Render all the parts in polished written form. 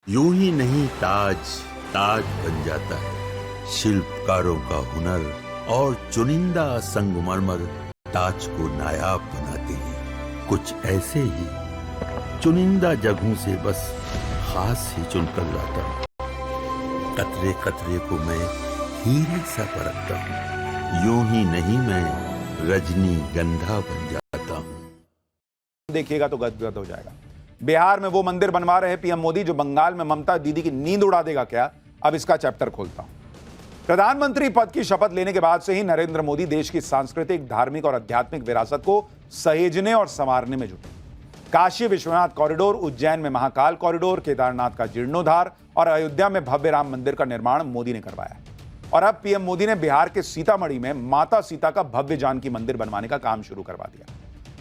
यूं ही नहीं ताज ताज बन जाता है। शिल्पकारों का हुनर और चुनिंदा संगमरमर ताज को नायाब बनाते हैं। कुछ ऐसे ही चुनिंदा जगहों से बस खास ही चुनकर लाता हूँ। कतरे कतरे को मैं हीरे सा परखता हूँ। यूं ही नहीं मैं रजनी गंधा बन जाता हूँ। देखिएगा तो गदगद हो जाएगा। बिहार में वो मंदिर बनवा रहे पीएम मोदी जो बंगाल में ममता दीदी की नींद उड़ा देगा क्या? अब इसका चैप्टर खोलता हूं। प्रधानमंत्री पद की शपथ लेने के बाद से ही नरेंद्र मोदी देश की सांस्कृतिक, धार्मिक और आध्यात्मिक विरासत को सहेजने और संवारने में जुटे। काशी विश्वनाथ कॉरिडोर, उज्जैन में महाकाल कॉरिडोर, केदारनाथ का जीर्णोद्धार और अयोध्या में भव्य राम मंदिर का निर्माण मोदी ने करवाया। और अब पीएम मोदी ने बिहार के सीतामढ़ी में माता सीता का भव्य जानकी मंदिर बनवाने का काम शुरू करवा दिया,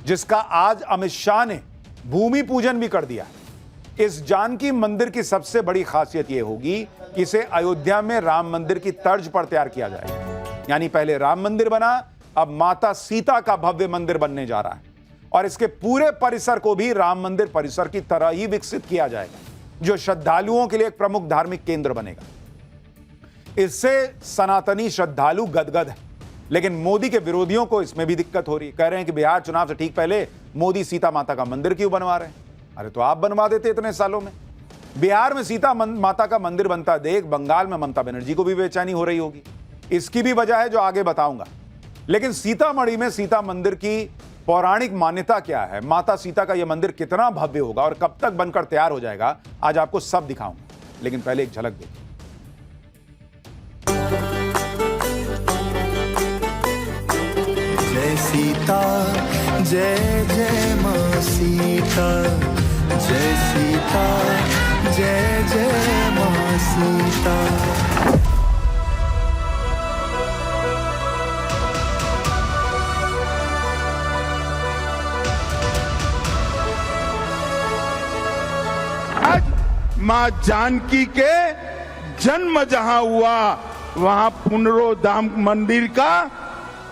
जिसका आज अमित शाह ने भूमि पूजन भी कर दिया। इस जानकी मंदिर की सबसे बड़ी खासियत यह होगी कि इसे अयोध्या में राम मंदिर की तर्ज पर तैयार किया जाएगा। यानी पहले राम मंदिर बना, अब माता सीता का भव्य मंदिर बनने जा रहा है और इसके पूरे परिसर को भी राम मंदिर परिसर की तरह ही विकसित किया जाएगा, जो श्रद्धालुओं के लिए एक प्रमुख धार्मिक केंद्र बनेगा। इससे सनातनी श्रद्धालु गदगद है, लेकिन मोदी के विरोधियों को इसमें भी दिक्कत हो रही है। कह रहे हैं कि बिहार चुनाव से ठीक पहले मोदी सीता माता का मंदिर क्यों बनवा रहे हैं? अरे तो आप बनवा देते इतने सालों में। बिहार में सीता माता का मंदिर बनता देख बंगाल में ममता बनर्जी को भी बेचैनी हो रही होगी। इसकी भी वजह है जो आगे बताऊंगा। लेकिन सीतामढ़ी में सीता मंदिर की पौराणिक मान्यता क्या है, माता सीता का यह मंदिर कितना भव्य होगा और कब तक बनकर तैयार हो जाएगा, आज आपको सब दिखाऊंगा। लेकिन पहले एक झलक देखिए। जय सीता जय जय मां सीता, जय सीता जय जय मां सीता। आज मां जानकी के जन्म जहां हुआ, वहां पुनरोधाम मंदिर का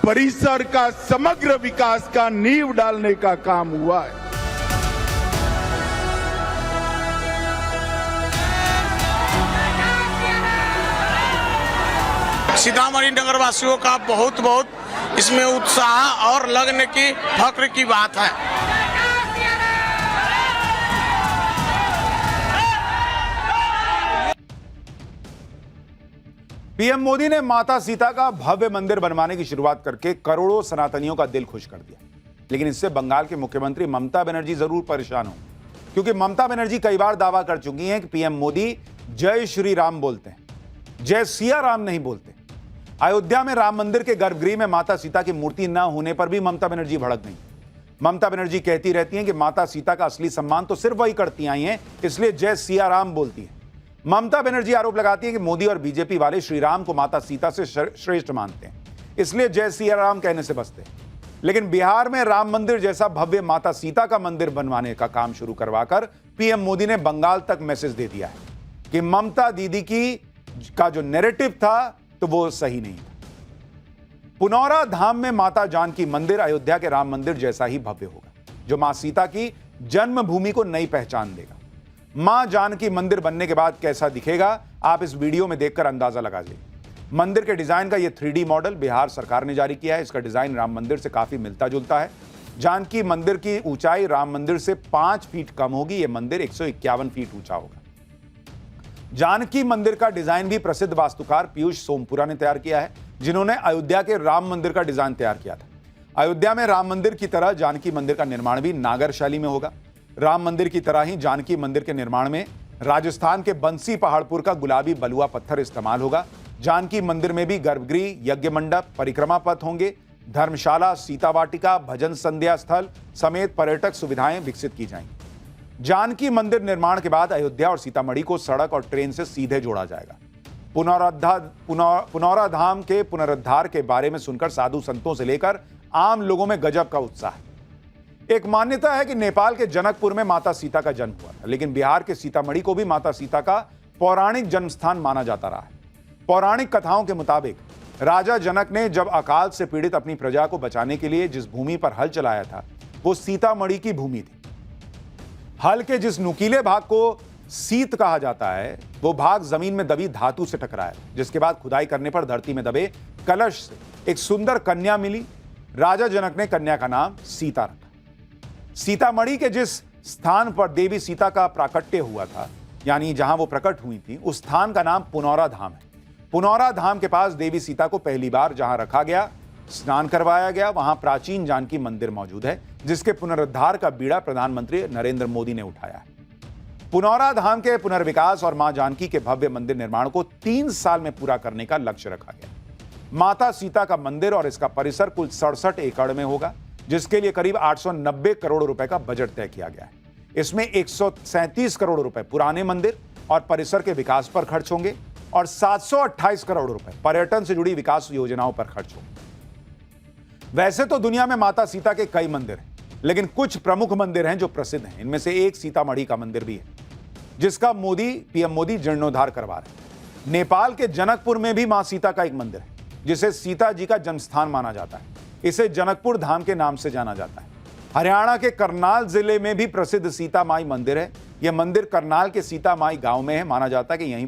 परिसर का समग्र विकास का नींव डालने का काम हुआ है। सीतामढ़ी नगर वासियों का बहुत बहुत इसमें उत्साह और लगने की फक्र की बात है। पीएम मोदी ने माता सीता का भव्य मंदिर बनवाने की शुरुआत करके करोड़ों सनातनियों का दिल खुश कर दिया। लेकिन इससे बंगाल के मुख्यमंत्री ममता बनर्जी जरूर परेशान हो, क्योंकि ममता बनर्जी कई बार दावा कर चुकी हैं कि पीएम मोदी जय श्री राम बोलते हैं, जय सिया राम नहीं बोलते। अयोध्या में राम मंदिर के गर्भगृह में माता सीता की मूर्ति न होने पर भी ममता बनर्जी भड़क गई। ममता बनर्जी कहती रहती हैं कि माता सीता का असली सम्मान तो सिर्फ वही करती आई हैं, इसलिए जय सिया राम बोलती है। ममता बनर्जी आरोप लगाती है कि मोदी और बीजेपी वाले श्री राम को माता सीता से श्रेष्ठ मानते हैं, इसलिए जय सिया राम कहने से बचते हैं। लेकिन बिहार में राम मंदिर जैसा भव्य माता सीता का मंदिर बनवाने का काम शुरू करवाकर पीएम मोदी ने बंगाल तक मैसेज दे दिया है कि ममता दीदी का जो नैरेटिव था तो वो सही नहीं था। पुनौरा धाम में माता जानकी मंदिर अयोध्या के राम मंदिर जैसा ही भव्य होगा, जो मां सीता की जन्मभूमि को नई पहचान देगा। मां जानकी मंदिर बनने के बाद कैसा दिखेगा, आप इस वीडियो में देखकर अंदाजा लगा लीजिए। मंदिर के डिजाइन का यह 3D मॉडल बिहार सरकार ने जारी किया है। इसका डिजाइन राम मंदिर से काफी मिलता जुलता है। जानकी मंदिर की ऊंचाई राम मंदिर से 5 फीट कम होगी। यह मंदिर 151 फीट ऊंचा होगा। जानकी मंदिर का डिजाइन भी प्रसिद्ध वास्तुकार पीयूष सोमपुरा ने तैयार किया है, जिन्होंने अयोध्या के राम मंदिर का डिजाइन तैयार किया था। अयोध्या में राम मंदिर की तरह जानकी मंदिर का निर्माण भी नागर शैली में होगा। राम मंदिर की तरह ही जानकी मंदिर के निर्माण में राजस्थान के बंसी पहाड़पुर का गुलाबी बलुआ पत्थर इस्तेमाल होगा। जानकी मंदिर में भी गर्भगृह, यज्ञ मंडप, परिक्रमा पथ होंगे। धर्मशाला, सीता वाटिका, भजन संध्या स्थल समेत पर्यटक सुविधाएं विकसित की जाएंगी। जानकी मंदिर निर्माण के बाद अयोध्या और सीतामढ़ी को सड़क और ट्रेन से सीधे जोड़ा जाएगा। पुनौरा धाम के पुनरुद्धार के बारे में सुनकर साधु संतों से लेकर आम लोगों में गजब का उत्साह है। एक मान्यता है कि नेपाल के जनकपुर में माता सीता का जन्म हुआ था, लेकिन बिहार के सीतामढ़ी को भी माता सीता का पौराणिक जन्म स्थान माना जाता रहा है। पौराणिक कथाओं के मुताबिक राजा जनक ने जब अकाल से पीड़ित अपनी प्रजा को बचाने के लिए जिस भूमि पर हल चलाया था, वो सीतामढ़ी की भूमि थी। हल के जिस नुकीले भाग को सीत कहा जाता है वो भाग जमीन में दबी धातु से टकराया, जिसके बाद खुदाई करने पर धरती में दबे कलश से एक सुंदर कन्या मिली। राजा जनक ने कन्या का नाम सीता रखा। सीतामढ़ी के जिस स्थान पर देवी सीता का प्राकट्य हुआ था, यानी जहां वो प्रकट हुई थी, उस स्थान का नाम पुनौरा धाम है। पुनौरा धाम के पास देवी सीता को पहली बार जहां रखा गया, स्नान करवाया गया, वहां प्राचीन जानकी मंदिर मौजूद है, जिसके पुनरुद्धार का बीड़ा प्रधानमंत्री नरेंद्र मोदी ने उठाया है। पुनौरा धाम के पुनर्विकास और मां जानकी के भव्य मंदिर निर्माण को 3 साल में पूरा करने का लक्ष्य रखा गया। माता सीता का मंदिर और इसका परिसर कुल 67 एकड़ में होगा, जिसके लिए करीब 890 करोड़ रुपए का बजट तय किया गया है। इसमें 137 करोड़ रुपए पुराने मंदिर और परिसर के विकास पर खर्च होंगे और 728 करोड़ रुपए पर्यटन से जुड़ी विकास योजनाओं पर खर्च होंगे। वैसे तो दुनिया में माता सीता के कई मंदिर हैं, लेकिन कुछ प्रमुख मंदिर हैं जो प्रसिद्ध हैं। इनमें से एक सीतामढ़ी का मंदिर भी है, जिसका पीएम मोदी जीर्णोद्धार करवा रहे हैं। नेपाल के जनकपुर में भी मां सीता का एक मंदिर है, जिसे सीता जी का जन्मस्थान माना जाता है। इसे जनकपुर धाम के नाम से जाना जाता है। हरियाणा के करनाल जिले में भी प्रसिद्ध सीता माई मंदिर है। यह मंदिर करनाल के सीता माई गांव में है। माना जाता है कि यहीं